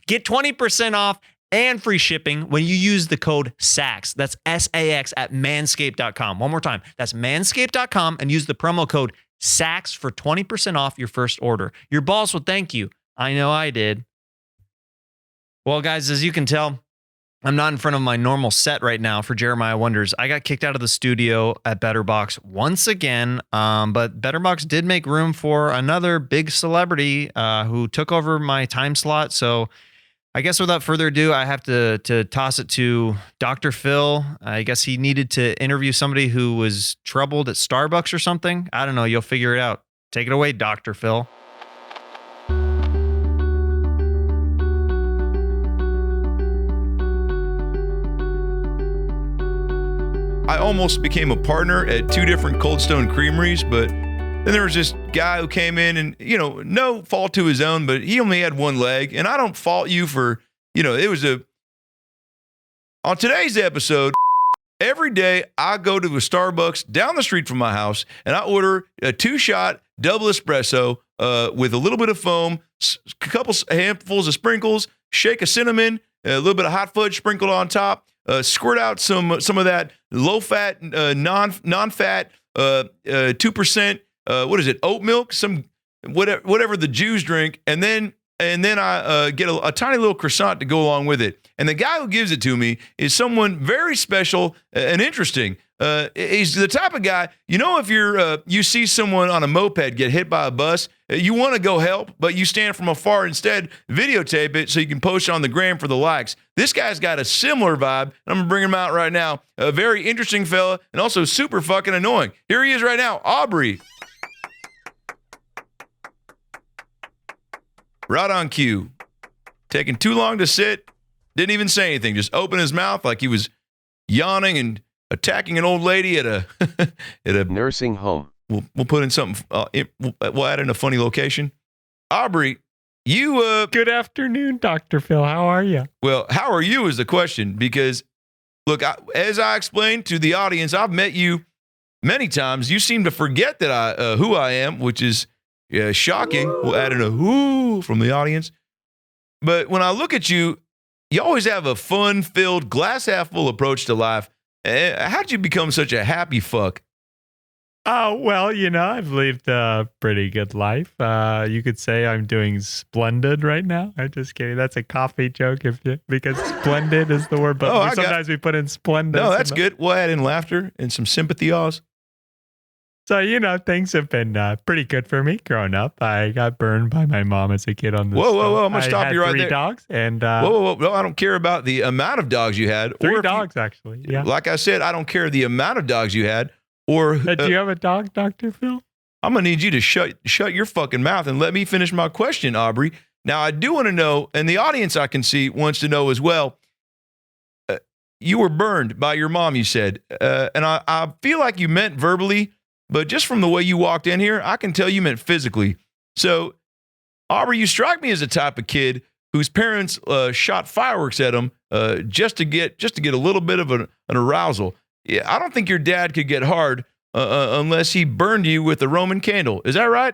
Get 20% off and free shipping when you use the code SAX. That's SAX at manscaped.com. One more time. That's manscaped.com and use the promo code SAX for 20% off your first order. Your balls will thank you. I know I did. Well, guys, as you can tell, I'm not in front of my normal set right now for Jeremiah Wonders. I got kicked out of the studio at BetterBox once again, but BetterBox did make room for another big celebrity who took over my time slot. So I guess without further ado, I have to toss it to Dr. Phil. I guess he needed to interview somebody who was troubled at Starbucks or something. I don't know. You'll figure it out. Take it away, Dr. Phil. I almost became a partner at 2 different Cold Stone creameries, but then there was this guy who came in and, no fault to his own, but he only had one leg. And I don't fault you for, on today's episode, every day I go to a Starbucks down the street from my house and I order a 2-shot double espresso with a little bit of foam, a couple handfuls of sprinkles, shake of cinnamon, a little bit of hot fudge sprinkled on top. Squirt out some of that low-fat, non-fat, 2%. What is it? Oat milk, some whatever the Jews drink, and then I get a tiny little croissant to go along with it. And the guy who gives it to me is someone very special and interesting. He's the type of guy, if you see someone on a moped get hit by a bus, you want to go help, but you stand from afar instead, videotape it so you can post it on the gram for the likes. This guy's got a similar vibe. I'm going to bring him out right now. A very interesting fella and also super fucking annoying. Here he is right now, Aubrey. Right on cue. Taking too long to sit. Didn't even say anything. Just opened his mouth like he was yawning and attacking an old lady at a nursing home. We'll put in something. We'll add in a funny location. Aubrey, you. Good afternoon, Dr. Phil. How are you? Well, how are you is the question because, look, as I explained to the audience, I've met you many times. You seem to forget that who I am, which is shocking. We'll add in a whoo from the audience. But when I look at you, you always have a fun-filled, glass-half-full approach to life. How'd you become such a happy fuck? Oh, well, I've lived a pretty good life. You could say I'm doing splendid right now. I'm just kidding. That's a coffee joke because splendid is the word, but sometimes we put in splendid. No, that's good. We'll add in laughter and some sympathy ahs. So, things have been pretty good for me growing up. I got burned by my mom as a kid on the Whoa. I'm going to stop you right there. 3 dogs. And, whoa. No, I don't care about the amount of dogs you had. 3 dogs, actually. Yeah. Like I said, I don't care the amount of dogs you had. Or do you have a dog, Dr. Phil? I'm going to need you to shut your fucking mouth and let me finish my question, Aubrey. Now, I do want to know, and the audience I can see wants to know as well, you were burned by your mom, you said. And I feel like you meant verbally, but just from the way you walked in here, I can tell you meant physically. So, Aubrey, you strike me as the type of kid whose parents shot fireworks at him just to get a little bit of an arousal. Yeah, I don't think your dad could get hard unless he burned you with a Roman candle. Is that right?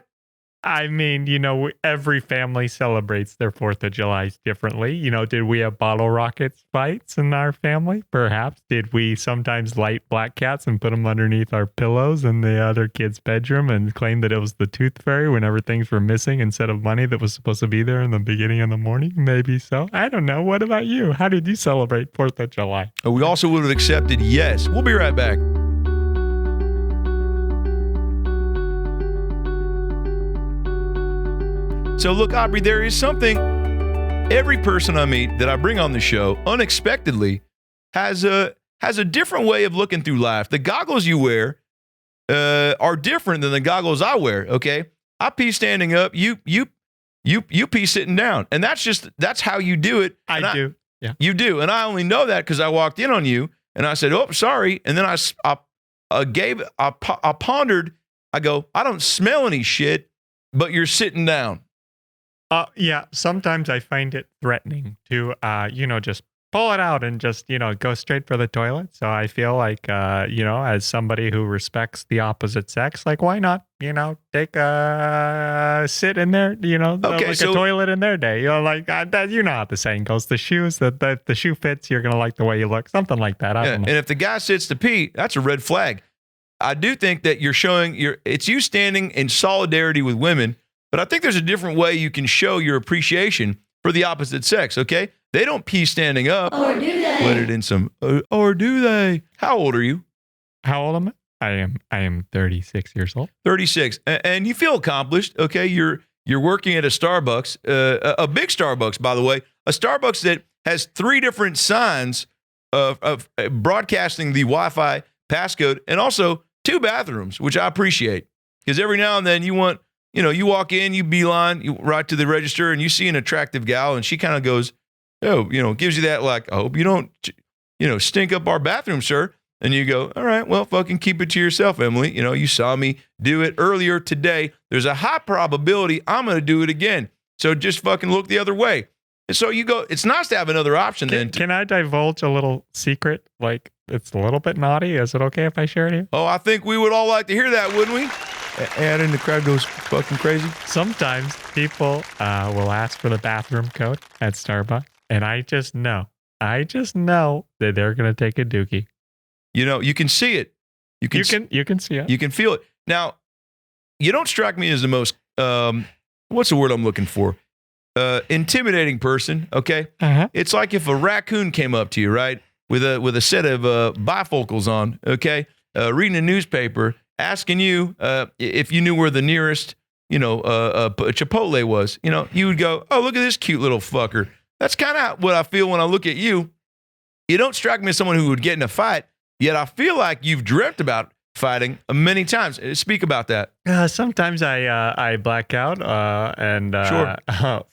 I mean, every family celebrates their 4th of July differently. Did we have bottle rockets fights in our family? Perhaps. Did we sometimes light black cats and put them underneath our pillows in the other kid's bedroom and claim that it was the tooth fairy whenever things were missing instead of money that was supposed to be there in the beginning of the morning? Maybe so. I don't know. What about you? How did you celebrate 4th of July? We also would have accepted yes. We'll be right back. So look, Aubrey, there is something every person I meet that I bring on the show unexpectedly has a different way of looking through life. The goggles you wear are different than the goggles I wear. Okay, I pee standing up. You pee sitting down, and that's how you do it. I do. Yeah, you do, and I only know that because I walked in on you and I said, "Oh, sorry," and then I pondered. I go, I don't smell any shit, but you're sitting down. Yeah, sometimes I find it threatening to, just pull it out and just, go straight for the toilet. So I feel like, as somebody who respects the opposite sex, like, why not, take a sit in there, Okay, like a toilet in their day, like that, how the saying goes, the shoes, that the shoe fits, you're going to like the way you look, something like that. I don't know. And if the guy sits to pee, that's a red flag. I do think that you're showing it's you standing in solidarity with women, but I think there's a different way you can show your appreciation for the opposite sex, okay? They don't pee standing up. Or do they? Put it in some, or do they? How old are you? How old am I? I am 36 years old. 36. And you feel accomplished, okay? You're working at a Starbucks, a big Starbucks, by the way, a Starbucks that has 3 different signs of broadcasting the Wi-Fi passcode and also 2 bathrooms, which I appreciate. Because every now and then you want, you walk in, you beeline, you right to the register, and you see an attractive gal, and she kind of goes, oh, gives you that, like, I hope you don't, stink up our bathroom, sir. And you go, all right, well, fucking keep it to yourself, Emily. You saw me do it earlier today. There's a high probability I'm going to do it again. So just fucking look the other way. And so you go, it's nice to have another option then. Can I divulge a little secret? Like, it's a little bit naughty. Is it okay if I share it here? Oh, I think we would all like to hear that, wouldn't we? And the crowd goes fucking crazy. Sometimes people will ask for the bathroom code at Starbucks, and I just know that they're going to take a dookie. You can see it. You can see it. You can feel it. Now, you don't strike me as the most, what's the word I'm looking for? Intimidating person, okay? Uh-huh. It's like if a raccoon came up to you, right? With a set of bifocals on, okay? Reading a newspaper, asking you if you knew where the nearest, Chipotle was. You would go, oh, look at this cute little fucker. That's kind of what I feel when I look at you. You don't strike me as someone who would get in a fight, yet I feel like you've dreamt about fighting many times. Speak about that. Sometimes I black out and Sure.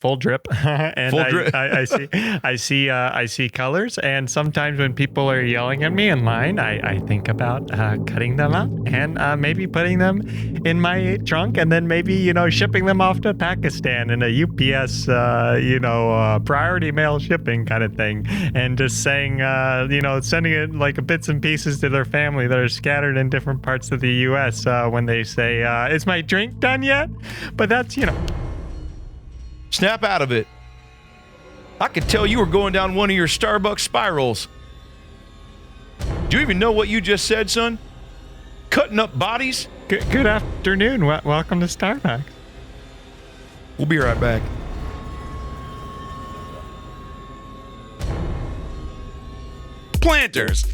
Full drip and Full drip. I see colors, and sometimes when people are yelling at me in line, I think about cutting them out and maybe putting them in my trunk, and then maybe shipping them off to Pakistan in a UPS priority mail shipping kind of thing, and just saying sending it like bits and pieces to their family that are scattered in different parts of the U.S. When they say, is my drink done yet? But that's, Snap out of it. I could tell you were going down one of your Starbucks spirals. Do you even know what you just said, son? Cutting up bodies? Good afternoon. Welcome to Starbucks. We'll be right back. Planters.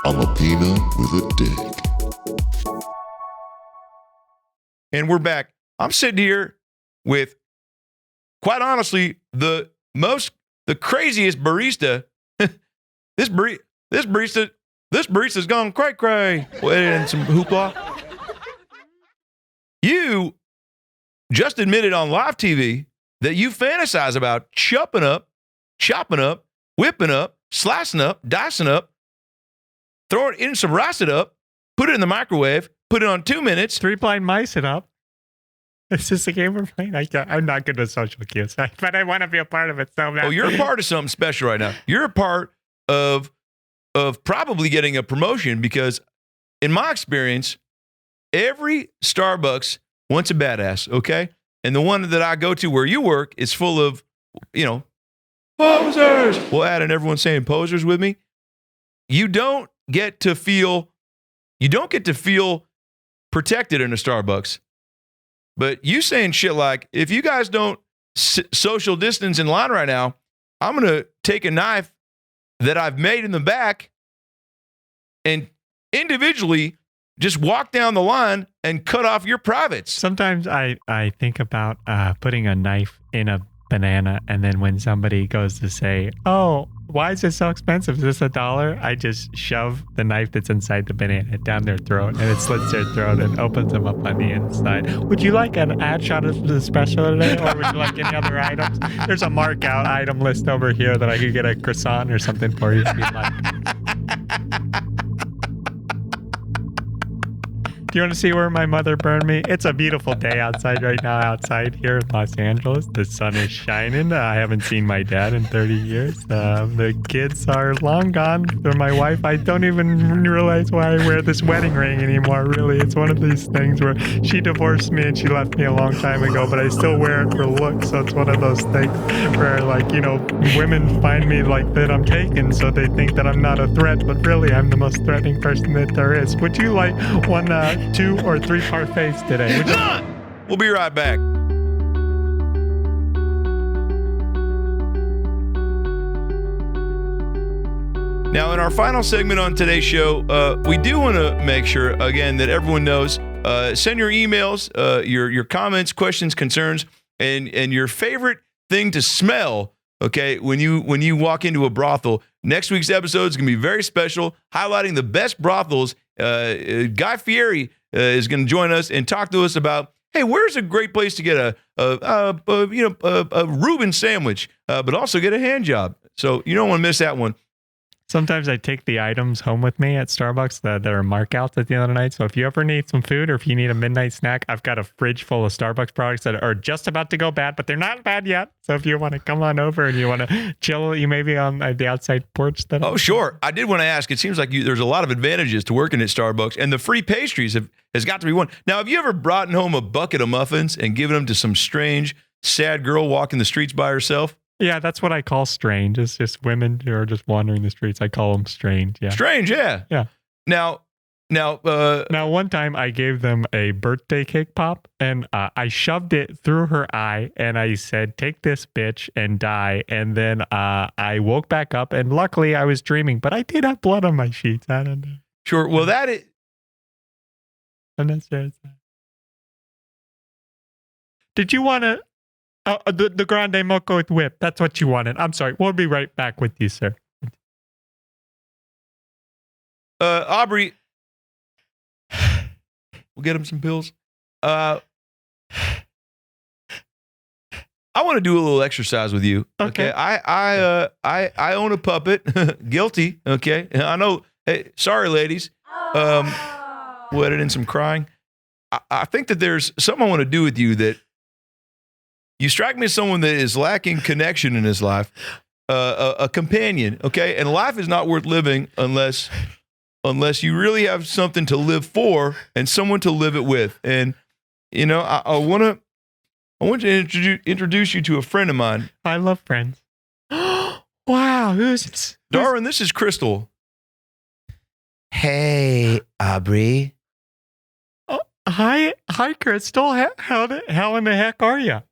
I'm a peanut with a dick. And we're back. I'm sitting here with, quite honestly, the craziest barista. This barista's gone cray cray. And some hoopla. You just admitted on live TV that you fantasize about chopping up, whipping up, slicing up, dicing up, throw it in some rice it up, put it in the microwave, put it on 2 minutes. 3-blind mice it up. Is this a game we're playing? I'm not good with social cues, but I want to be a part of it so bad. Oh, you're a part of something special right now. You're a part of probably getting a promotion because, in my experience, every Starbucks wants a badass, okay? And the one that I go to where you work is full of, posers. Well, add in everyone saying posers with me. You don't get to feel protected in a Starbucks. But you saying shit like, if you guys don't social distance in line right now, I'm going to take a knife that I've made in the back and individually just walk down the line and cut off your privates. Sometimes I think about putting a knife in a banana, and then when somebody goes to say, oh, why is it so expensive? Is this $1? I just shove the knife that's inside the banana down their throat, and it slits their throat and opens them up on the inside. Would you like an ad shot of the special today, or would you like any other items? There's a mark out item list over here that I could get a croissant or something for you if you'd like. Do you want to see where my mother burned me? It's a beautiful day outside right now, outside here in Los Angeles. The sun is shining. I haven't seen my dad in 30 years. The kids are long gone. For my wife, I don't even realize why I wear this wedding ring anymore, really. It's one of these things where she divorced me and she left me a long time ago, but I still wear it for looks. So it's one of those things where, like, you know, women find me like that I'm taken, so they think that I'm not a threat, but really I'm the most threatening person that there is. Would you like one 2 or 3 parfaits today? We'll be right back. Now, in our final segment on today's show, we do want to make sure, again, that everyone knows, send your emails, your comments, questions, concerns, and your favorite thing to smell, okay, when you walk into a brothel. Next week's episode is going to be very special, highlighting the best brothels. Guy Fieri is going to join us and talk to us about, hey, where's a great place to get a Reuben sandwich, but also get a hand job. So you don't want to miss that one. Sometimes I take the items home with me at Starbucks that are markouts at the end of the night. So if you ever need some food or if you need a midnight snack, I've got a fridge full of Starbucks products that are just about to go bad, but they're not bad yet. So if you want to come on over and you want to chill, you may be on the outside porch. Oh, sure. I did want to ask. It seems like there's a lot of advantages to working at Starbucks, and the free pastries has got to be one. Now, have you ever brought home a bucket of muffins and given them to some strange, sad girl walking the streets by herself? Yeah, that's what I call strange. It's just women who are just wandering the streets. I call them strange. Yeah. Strange, yeah. Yeah. Now, one time I gave them a birthday cake pop and I shoved it through her eye and I said, "Take this, bitch, and die." And then I woke back up and luckily I was dreaming, but I did have blood on my sheets. I don't know. Sure. Well, that is. I'm not sure. Did you want to? The grande mocha with whip. That's what you wanted. I'm sorry. We'll be right back with you, sir. Aubrey, we'll get him some pills. I want to do a little exercise with you. Okay. I own a puppet. Guilty. Okay. I know. Hey, sorry, ladies. Wedded in some crying. I think that there's something I want to do with you that. You strike me as someone that is lacking connection in his life, a companion, okay? And life is not worth living unless you really have something to live for and someone to live it with. And you know, I want to introduce you to a friend of mine. I love friends. Wow, who's Darwin? This is Crystal. Hey, Aubrey. Oh, hi, Crystal. How in the heck are you?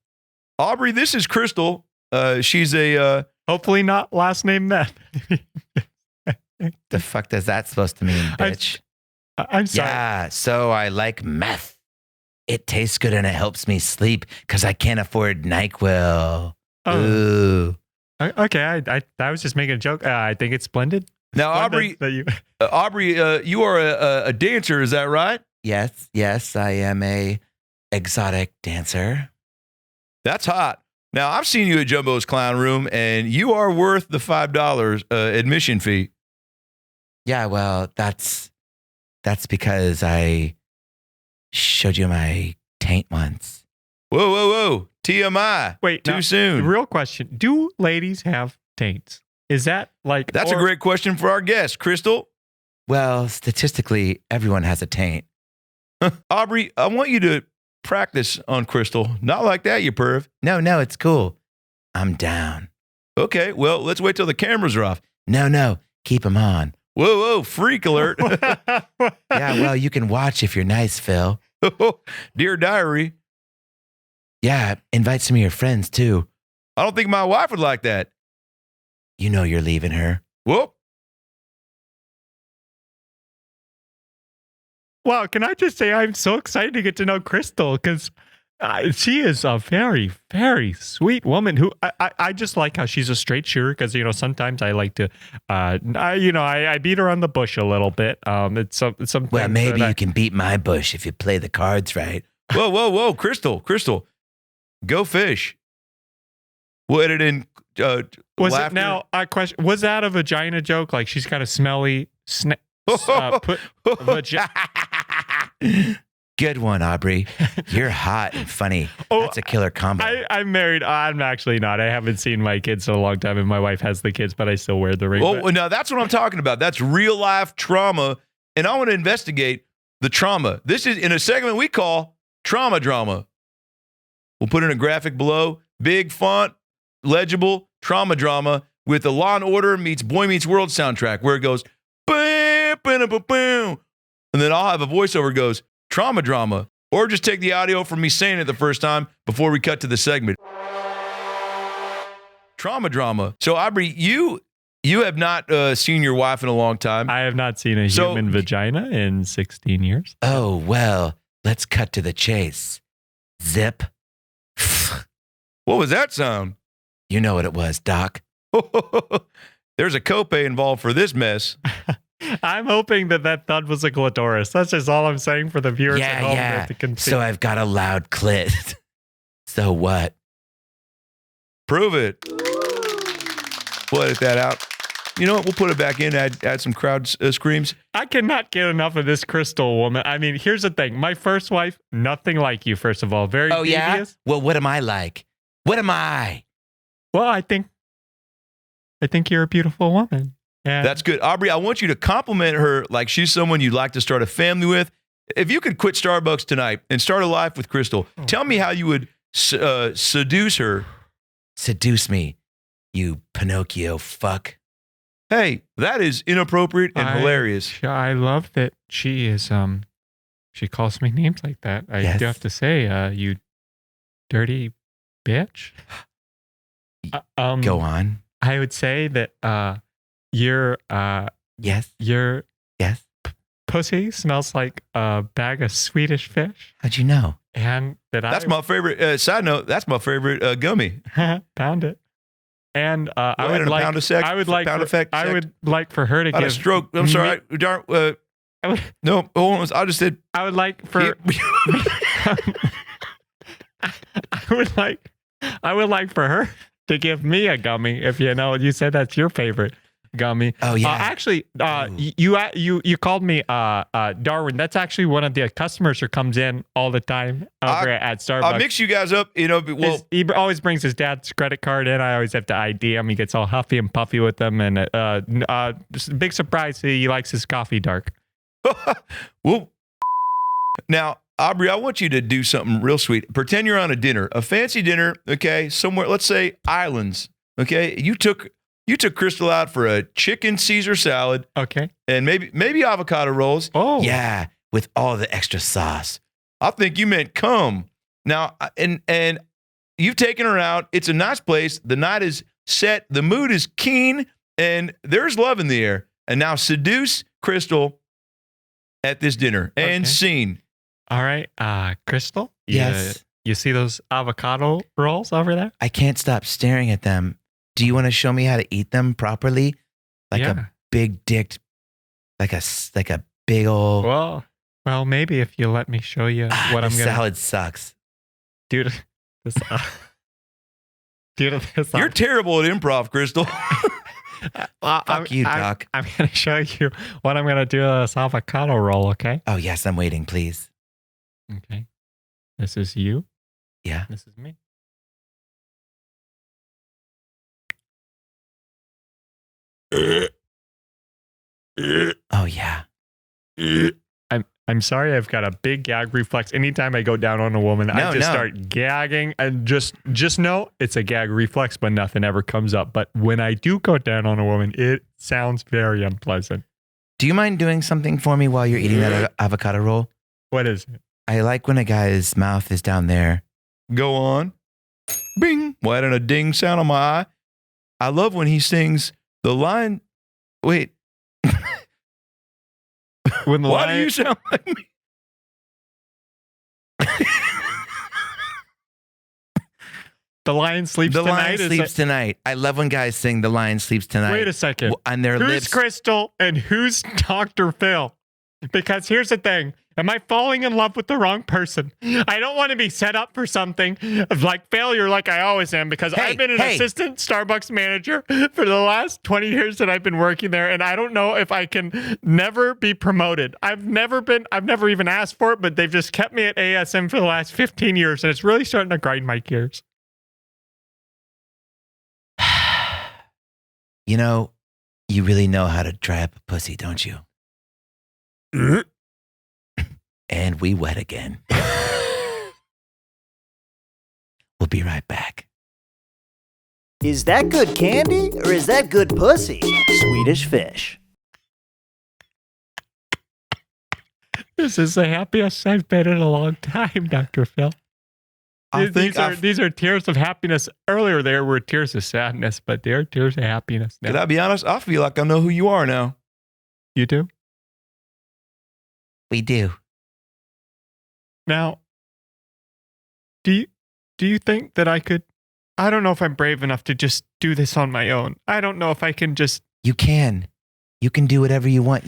Aubrey, this is Crystal. She's a hopefully not last name Meth. The fuck does that supposed to mean, bitch? I'm sorry. Yeah, so I like meth. It tastes good and it helps me sleep because I can't afford NyQuil. Oh. Ooh. Okay, I was just making a joke. I think it's splendid. now, Aubrey. Aubrey, you are a dancer, is that right? Yes, I am a exotic dancer. That's hot. Now, I've seen you at Jumbo's Clown Room, and you are worth the $5 admission fee. Yeah, well, that's because I showed you my taint once. Whoa. TMI. Wait, too now, soon. Real question. Do ladies have taints? Is that like... That's a great question for our guest, Crystal. Well, statistically, everyone has a taint. Aubrey, I want you to practice on Crystal. Not like that, you perv. No, it's cool. I'm down. Okay, well, let's wait till the cameras are off. No, keep them on. Whoa, freak alert. Yeah, well, you can watch if you're nice, Phil. Dear Diary. Yeah, invite some of your friends, too. I don't think my wife would like that. You know you're leaving her. Whoop. Wow, can I just say I'm so excited to get to know Crystal because she is a very, very sweet woman who I just like how she's a straight shooter because, you know, sometimes I like to, I beat her on the bush a little bit. It's something. Well, maybe you can beat my bush if you play the cards right. Whoa, Crystal. Go fish. We'll edit in was laughter. it now? I question, was that a vagina joke? Like she's got a smelly vagina. Good one, Aubrey. You're hot and funny. Oh, That's a killer combo. I'm married. I'm actually not. I haven't seen my kids in a long time, and my wife has the kids, but I still wear the ring. Oh, now that's what I'm talking about. That's real life trauma. And I want to investigate the trauma. This is in a segment we call Trauma Drama. We'll put in a graphic below, big font, legible, Trauma Drama with the Law and Order meets Boy Meets World soundtrack where it goes, bam, bam, bam, bam. And then I'll have a voiceover goes, Trauma Drama. Or just take the audio from me saying it the first time before we cut to the segment. Trauma Drama. So, Aubrey, you have not seen your wife in a long time. I have not seen a human vagina in 16 years. Oh, well, let's cut to the chase. Zip. What was that sound? You know what it was, Doc. There's a copay involved for this mess. I'm hoping that thud was a clitoris. That's just all I'm saying for the viewers at home. Yeah. To conceive. So I've got a loud clit. So what? Prove it. We'll edit that out. You know what? We'll put it back in, add some crowd screams. I cannot get enough of this Crystal woman. I mean, here's the thing. My first wife, nothing like you, first of all. Very devious. Well, what am I like? What am I? Well, I think you're a beautiful woman. And That's good. Aubrey, I want you to compliment her like she's someone you'd like to start a family with. If you could quit Starbucks tonight and start a life with Crystal, tell me how you would seduce her. Seduce me, you Pinocchio fuck. Hey, that is inappropriate and hilarious. I love that she is. She calls me names like that. I do have to say, you dirty bitch. Go on. I would say that your pussy smells like a bag of Swedish fish. How'd you know? And That's my favorite. Side note, that's my favorite gummy. Pound it. And I would like pound of sex. I would like pound for, effect. I would like for her to Not give a stroke. I'm sorry. No, hold on. I just did. I would like for I would like for her to give me a gummy. If you said that's your favorite gummy. Oh yeah. Actually, you called me Darwin. That's actually one of the customers who comes in all the time over at Starbucks. I'll mix you guys up. Well, he always brings his dad's credit card in. I always have to ID him. He gets all huffy and puffy with them, and just a big surprise. He likes his coffee dark. well, now, Aubrey, I want you to do something real sweet. Pretend you're on a fancy dinner, okay, somewhere. Let's say islands, okay. You took Crystal out for a chicken Caesar salad, okay, and maybe avocado rolls. Oh, Yeah, with all the extra sauce. I think you meant cum. Now, and you've taken her out. It's a nice place. The night is set. The mood is keen, and there's love in the air. And now seduce Crystal at this dinner and scene. All right, Crystal. Yes. You see those avocado rolls over there? I can't stop staring at them. Do you want to show me how to eat them properly? Like a big dick, like a big old. Well, maybe if you let me show you what I'm gonna. Salad sucks. Dude, this. You're terrible at improv, Crystal. Fuck you, Doc. I'm gonna show you what I'm gonna do with this avocado roll. Okay. Oh yes, I'm waiting. Please. Okay. This is you. Yeah. This is me. Oh yeah. I'm sorry, I've got a big gag reflex. Anytime I go down on a woman, I just start gagging, and just know it's a gag reflex, but nothing ever comes up. But when I do go down on a woman, it sounds very unpleasant. Do you mind doing something for me while you're eating that avocado roll? What is it? I like when a guy's mouth is down there. Go on. Bing. Well, adding a ding sound on my eye. I love when he sings the line. Wait. When the Why do you sound like me? The lion sleeps The tonight. lion sleeps tonight. I love when guys sing the lion sleeps tonight. Wait a second. On their Who's lips. Crystal and who's Dr. Phil? Because here's the thing. Am I falling in love with the wrong person? I don't want to be set up for something like failure like I always am because I've been an assistant Starbucks manager for the last 20 years that I've been working there, and I don't know if I can never be promoted. I've never even asked for it, but they've just kept me at ASM for the last 15 years, and it's really starting to grind my gears. You know, you really know how to dry up a pussy, don't you? And we wet again. We'll be right back. Is that good candy or is that good pussy? Swedish Fish. This is the happiest I've been in a long time, Dr. Phil. These are tears of happiness. Earlier there were tears of sadness, but they're tears of happiness now. Can I be honest? I feel like I know who you are now. You do? We do. Now, do you think that I could? I don't know if I'm brave enough to just do this on my own. I don't know if I can just. You can. You can do whatever you want.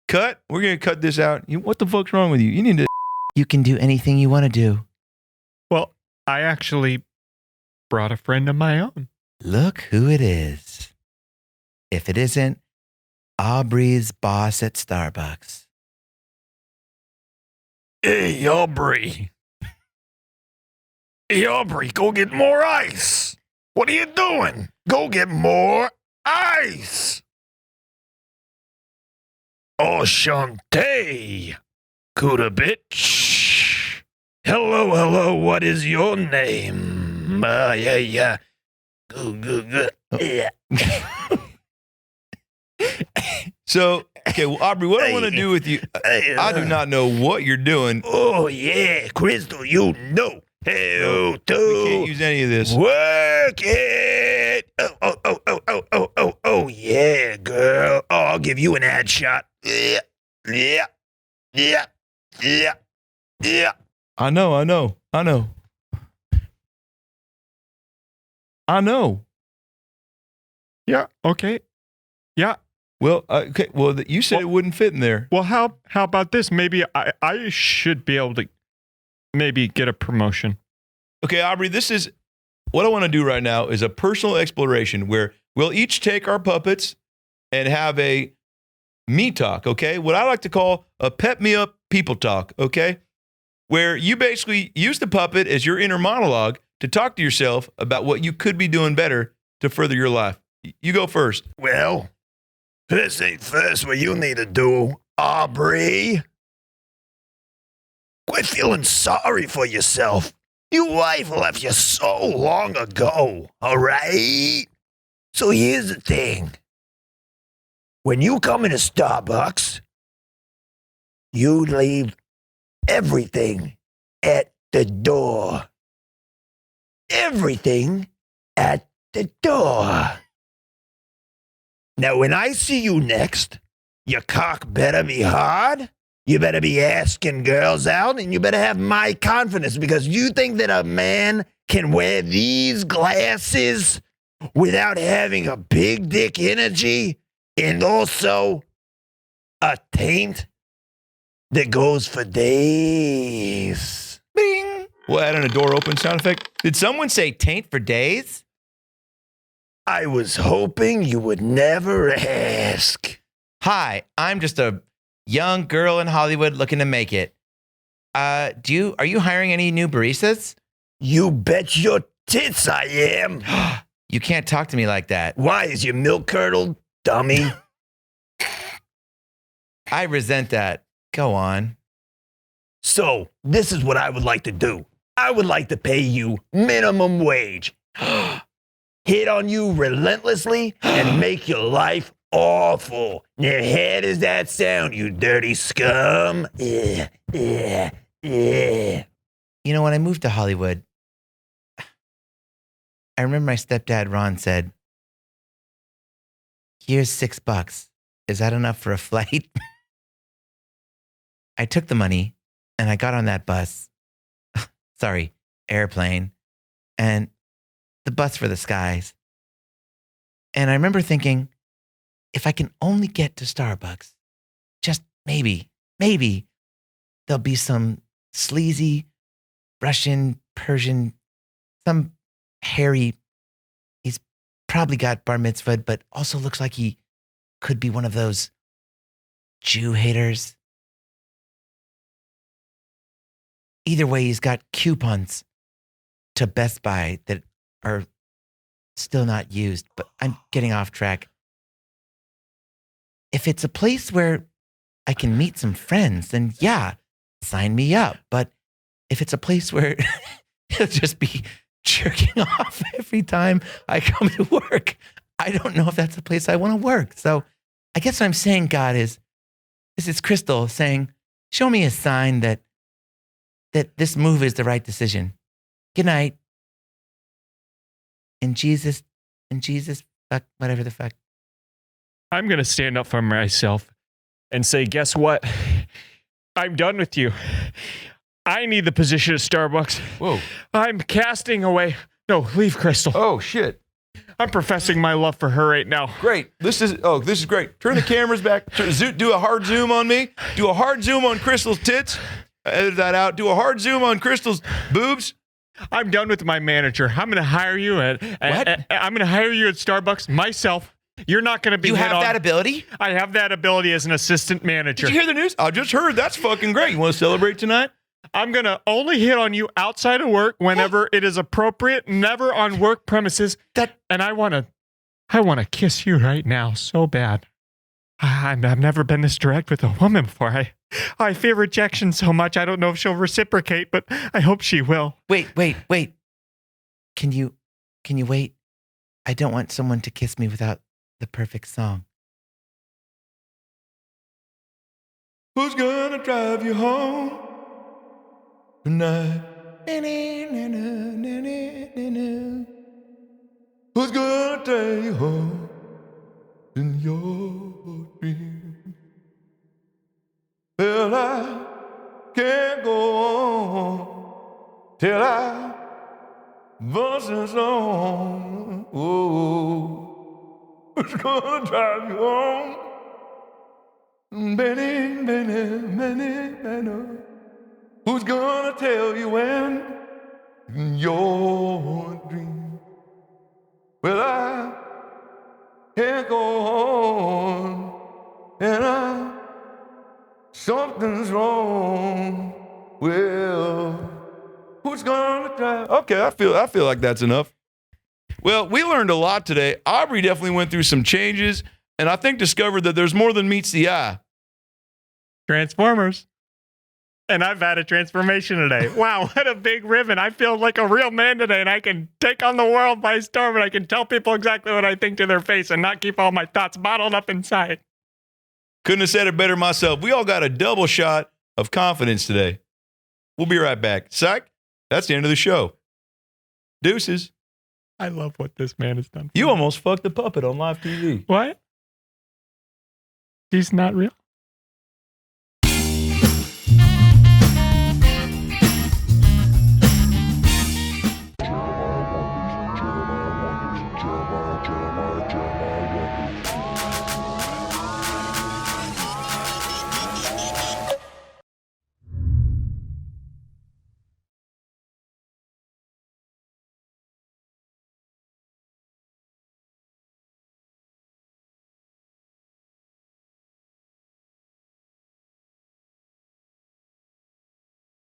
Cut. We're going to cut this out. What the fuck's wrong with you? You need to. You can do anything you want to do. Well, I actually brought a friend of my own. Look who it is. If it isn't Aubrey's boss at Starbucks. Hey, Aubrey. Hey, Aubrey, go get more ice. What are you doing? Go get more ice. Oh, Shantae. Cuda bitch. Hello, what is your name? Yeah. Good. Yeah. So, okay, well, Aubrey, what I want to do with you, I do not know what you're doing. Oh, yeah, Crystal, you know. Hell, We can't use any of this. Work it! Oh, yeah, girl. Oh, I'll give you an ad shot. Yeah. I know. Yeah. Okay. Yeah. Well, okay. Well, you said it wouldn't fit in there. Well, how about this? Maybe I should be able to maybe get a promotion. Okay, Aubrey, this is what I want to do right now is a personal exploration where we'll each take our puppets and have a me talk, okay? What I like to call a pep me up people talk, okay? Where you basically use the puppet as your inner monologue to talk to yourself about what you could be doing better to further your life. You go first. Well, this ain't first what you need to do, Aubrey. Quit feeling sorry for yourself. Your wife left you so long ago, all right? So here's the thing. When you come into Starbucks, you leave everything at the door. Everything at the door. Now, when I see you next, your cock better be hard. You better be asking girls out, and you better have my confidence, because you think that a man can wear these glasses without having a big dick energy and also a taint that goes for days. Bing. We'll add in a door open sound effect. Did someone say taint for days? I was hoping you would never ask. Hi, I'm just a young girl in Hollywood looking to make it. Are you hiring any new baristas? You bet your tits I am. You can't talk to me like that. Why, is your milk curdled, dummy? I resent that. Go on. So, this is what I would like to do. I would like to pay you minimum wage. Hit on you relentlessly and make your life awful. Now, how does that sound, you dirty scum? Yeah. You know, when I moved to Hollywood, I remember my stepdad, Ron, said, "Here's $6. Is that enough for a flight?" I took the money and I got on that bus. Sorry, airplane. And the bus for the skies. And I remember thinking, if I can only get to Starbucks, just maybe maybe there'll be some sleazy Russian, Persian, some hairy. He's probably got bar mitzvahed, but also looks like he could be one of those Jew haters. Either way, he's got coupons to Best Buy that are still not used, but I'm getting off track. If it's a place where I can meet some friends, then yeah, sign me up. But if it's a place where he'll just be jerking off every time I come to work, I don't know if that's a place I want to work. So I guess what I'm saying, God, is this is Crystal saying, show me a sign that this move is the right decision. Good night. In Jesus, fuck, whatever the fuck. I'm going to stand up for myself and say, guess what? I'm done with you. I need the position at Starbucks. Whoa. I'm casting away. No, leave Crystal. Oh, shit. I'm professing my love for her right now. Great. This is great. Turn the cameras back. Do a hard zoom on me. Do a hard zoom on Crystal's tits. Edit that out. Do a hard zoom on Crystal's boobs. I'm done with my manager. I'm going to hire you I'm going to hire you at Starbucks myself. You're not going to be You hit have on. that ability? I have that ability as an assistant manager. Did you hear the news? I just heard. That's fucking great. You want to celebrate tonight? I'm going to only hit on you outside of work whenever it is appropriate, never on work premises. And I want to kiss you right now so bad. I've never been this direct with a woman before. I fear rejection so much. I don't know if she'll reciprocate, but I hope she will. Wait. Can you wait? I don't want someone to kiss me without the perfect song. Who's gonna drive you home tonight? Who's gonna take you home in your dreams? Well, I can't go on till I bust a song. Oh, who's gonna drive you home? Benny, who's gonna tell you when in your dream? Well, I can't go on, and something's wrong. Well, who's gonna drive? Okay, I feel like that's enough. Well, we learned a lot today. Aubrey definitely went through some changes, and I think discovered that there's more than meets the eye. Transformers. And I've had a transformation today. Wow, what a big ribbon. I feel like a real man today, and I can take on the world by storm, and I can tell people exactly what I think to their face and not keep all my thoughts bottled up inside. Couldn't have said it better myself. We all got a double shot of confidence today. We'll be right back. Psych, that's the end of the show. Deuces. I love what this man has done. You almost fucked the puppet on live TV. What? He's not real?